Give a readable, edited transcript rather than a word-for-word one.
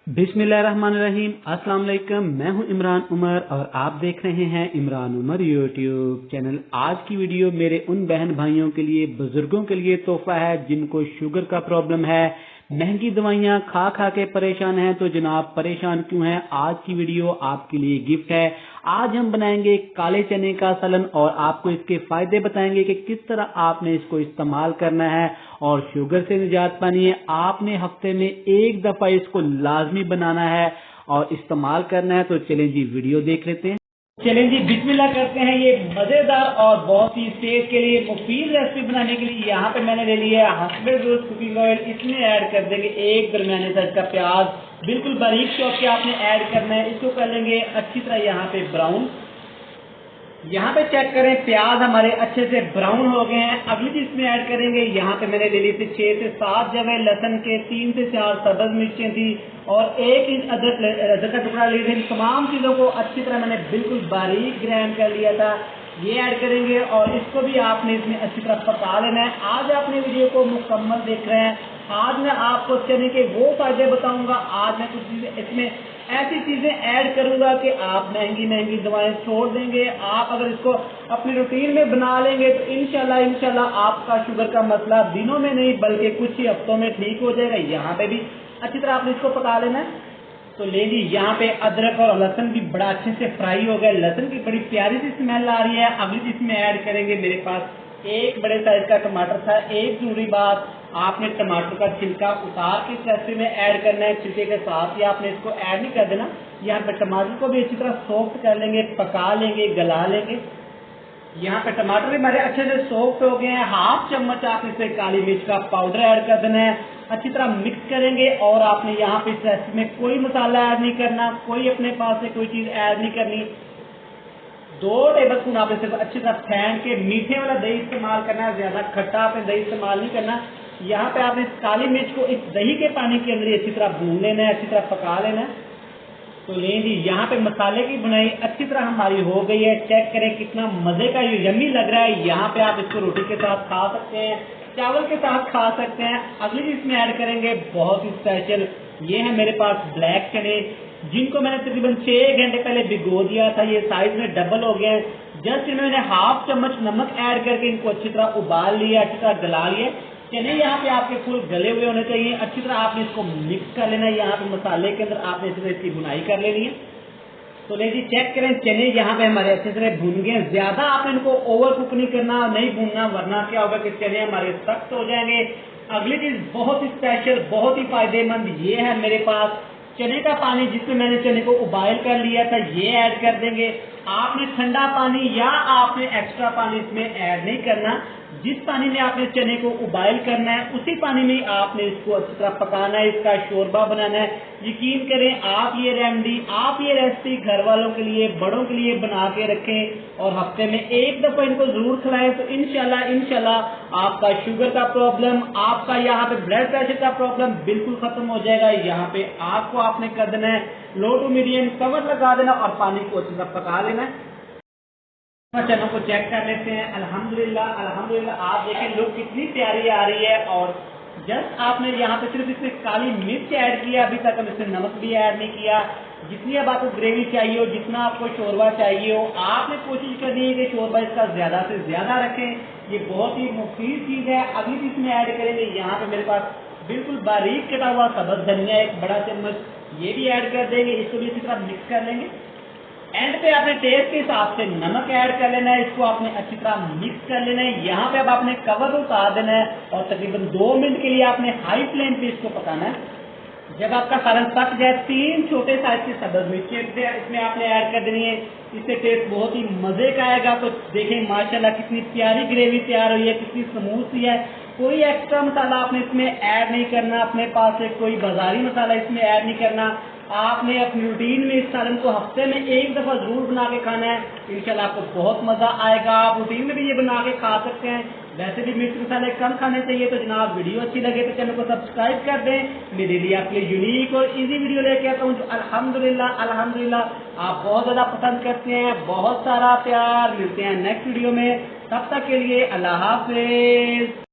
बिस्मिल्लाहिर्रहमानिर्रहीम। अस्सलाम वालेकुम। मैं हूं इमरान उमर और आप देख रहे हैं इमरान उमर यूट्यूब चैनल। आज की वीडियो मेरे उन बहन भाइयों के लिए, बुजुर्गों के लिए तोहफा है जिनको शुगर का प्रॉब्लम है, महंगी दवाइयां खा खा के परेशान हैं। तो जनाब परेशान क्यों हैं? आज की वीडियो आपके लिए गिफ्ट है। आज हम बनाएंगे काले चने का सालन और आपको इसके फायदे बताएंगे कि किस तरह आपने इसको इस्तेमाल करना है और शुगर से निजात पानी है। आपने हफ्ते में एक दफा इसको लाजमी बनाना है और इस्तेमाल करना है। तो चलें जी वीडियो देख लेते हैं। चलें जी बिस्मिल्लाह करते हैं। ये मजेदार और बहुत ही सेहत के लिए मुफीद रेसिपी बनाने के लिए यहाँ पे मैंने ले लिया है हस्बैंड रोज कुकिंग ऑयल। इसमें ऐड कर देंगे एक दरमियाने साइज का प्याज, बिल्कुल बारीक चॉप के आपने ऐड करना है। इसको कर लेंगे अच्छी तरह यहाँ पे ब्राउन। यहाँ पे चेक करें प्याज हमारे अच्छे से ब्राउन हो गए हैं। अगली चीज इसमें ऐड करेंगे, यहाँ पे मैंने ले ली थी 6 से 7 जवे लहसुन के, 3 से 4 सब्ज मिर्चें थी और 1 इंच अदरक का टुकड़ा लिए थे। इन तमाम चीजों को अच्छी तरह मैंने बिल्कुल बारीक ग्राइंड कर लिया था। ये ऐड करेंगे और इसको भी आपने इसमें अच्छी तरह पका लेना है। आज आपने वीडियो को मुकम्मल देख रहे हैं। आज मैं आपको चने के वो फायदे बताऊंगा। आज मैं कुछ चीजें इसमें ऐसी चीजें ऐड करूंगा कि आप महंगी महंगी दवाएं छोड़ देंगे। आप अगर इसको अपनी रूटीन में बना लेंगे तो इंशाल्लाह आपका शुगर का मसला दिनों में नहीं बल्कि कुछ ही हफ्तों में ठीक हो जाएगा। यहाँ पे भी अच्छी तरह आपने इसको पका लेना है। तो ले जी यहाँ पे अदरक और लहसुन भी बड़ा अच्छे से फ्राई हो गया। लहसुन की बड़ी प्यारी सी स्मेल आ रही है। अगली चीज में ऐड करेंगे, मेरे पास एक बड़े साइज का टमाटर था। एक जरूरी बात, आपने टमाटर का छिलका उतार के रेसिपी में ऐड करना है। छिलके के साथ ही आपने इसको ऐड नहीं कर देना। यहाँ पे टमाटर को भी अच्छी तरह सॉफ्ट कर लेंगे, पका लेंगे, गला लेंगे। यहाँ पे टमाटर भी हमारे अच्छे से सॉफ्ट हो गए हैं। हाफ चम्मच आप इसमें काली मिर्च का पाउडर ऐड कर देना है। अच्छी तरह मिक्स करेंगे और आपने यहाँ पे इस रेसिपी में कोई मसाला ऐड नहीं करना, कोई अपने पास से कोई चीज ऐड नहीं करनी। 2 टेबल स्पून आपने सिर्फ अच्छी तरह फेंट के मीठे वाला दही इस्तेमाल करना है, ज्यादा खट्टा आपने दही इस्तेमाल नहीं करना। यहाँ पे आपने इस काली मिर्च को इस दही के पानी के अंदर अच्छी तरह भून लेना है, अच्छी तरह पका लेना है। तो लें जी यहाँ पे मसाले की बुनाई अच्छी तरह हमारी हो गई है। चेक करें कितना मजे का ये यम्मी लग रहा है। यहाँ पे आप इसको रोटी के साथ खा सकते हैं, चावल के साथ खा सकते हैं। अगली चीज इसमें ऐड करेंगे बहुत ही स्पेशल, ये है मेरे पास ब्लैक चने, जिनको मैंने तकरीबन 6 घंटे पहले भिगो दिया था। ये साइज में डबल हो गए हैं। जस्ट इनमें मैंने हाफ चम्मच नमक ऐड करके इनको अच्छी तरह उबाल लिया, अच्छी तरह गला लिया। चने यहाँ पे आपके फुल गले हुए होने चाहिए। अच्छी तरह आपने इसको मिक्स कर लेना है। यहाँ पे मसाले के अंदर आपने इसी तरह इसकी बुनाई कर लेनी है। तो ले जी चेक करें चने यहाँ पे हमारे अच्छे से भून गए। ज्यादा आपने इनको ओवर कुक नहीं करना, नहीं भूनना, वरना क्या होगा कि चने हमारे सख्त हो जाएंगे। अगली चीज बहुत ही स्पेशल, बहुत ही फायदेमंद, ये है मेरे पास चने का पानी, जिसमें मैंने चने को उबाइल कर लिया था, ये ऐड कर देंगे। आपने ठंडा पानी या आपने एक्स्ट्रा पानी इसमें ऐड नहीं करना। जिस पानी में आपने चने को उबाइल करना है उसी पानी में आपने इसको अच्छी तरह पकाना है, इसका शोरबा बनाना है। यकीन करें आप ये रेमेडी, आप ये रेसिपी घर वालों के लिए, बड़ों के लिए बना के रखें और हफ्ते में एक दफा इनको जरूर खिलाएं। तो इंशाल्लाह आपका शुगर का प्रॉब्लम, आपका यहाँ पे ब्लड प्रेशर का प्रॉब्लम बिल्कुल खत्म हो जाएगा। यहाँ पे आपको आपने कर देना है लो टू मीडियम कवर लगा देना और पानी को अच्छी तरह पका लेना है। चनों को चेक कर लेते हैं। अल्हम्दुलिल्लाह आप देखें लुक कितनी प्यारी आ रही है। और जस्ट आपने यहाँ पे सिर्फ इसमें काली मिर्च ऐड किया, अभी तक हम इसमें नमक भी ऐड नहीं किया। जितनी अब आपको ग्रेवी चाहिए हो, जितना आपको शोरबा चाहिए हो, आपने कोशिश करनी है कि शोरबा इसका ज्यादा से ज्यादा रखें। ये बहुत ही मुफीद चीज है। अगली चीज में ऐड करेंगे, यहाँ पे मेरे पास बिल्कुल बारीक कटा हुआ सब्ज धनिया, एक बड़ा चम्मच, ये भी ऐड कर देंगे। इसको भी इसी तरह मिक्स कर लेंगे। एंड पे आपने टेस्ट के हिसाब से नमक ऐड कर लेना है। इसको आपने अच्छी तरह मिक्स कर लेना है। यहाँ पे अब आपने कवर उतार देना है और तकरीबन 2 मिनट के लिए आपने हाई फ्लेम पे इसको पकाना है। जब आपका सालन पक जाए, 3 छोटे साइज की सब्ज मिर्चें इसमें आपने ऐड कर देनी है। इससे टेस्ट बहुत ही मजे का आएगा। तो देखें माशाल्लाह कितनी प्यारी ग्रेवी तैयार हुई है, कितनी स्मूथ सी है। कोई एक्स्ट्रा मसाला आपने इसमें ऐड नहीं करना, अपने पास से कोई बाजारी मसाला इसमें ऐड नहीं करना। आपने अपनी रूटीन में इस सालन को हफ्ते में एक दफा जरूर बना के खाना है। इंशाल्लाह आपको बहुत मजा आएगा। आप रूटीन में भी ये बना के खा सकते हैं। वैसे भी मिर्च मसाले कम खाने चाहिए। तो जनाब वीडियो अच्छी लगे तो चैनल को सब्सक्राइब कर दें। मेरे लिए आपके लिए यूनिक और इजी वीडियो लेके आता हूँ जो अल्हम्दुलिल्लाह आप बहुत ज्यादा पसंद करते हैं। बहुत सारा प्यार। मिलते हैं नेक्स्ट वीडियो में, तब तक के लिए अल्लाह हाफिज।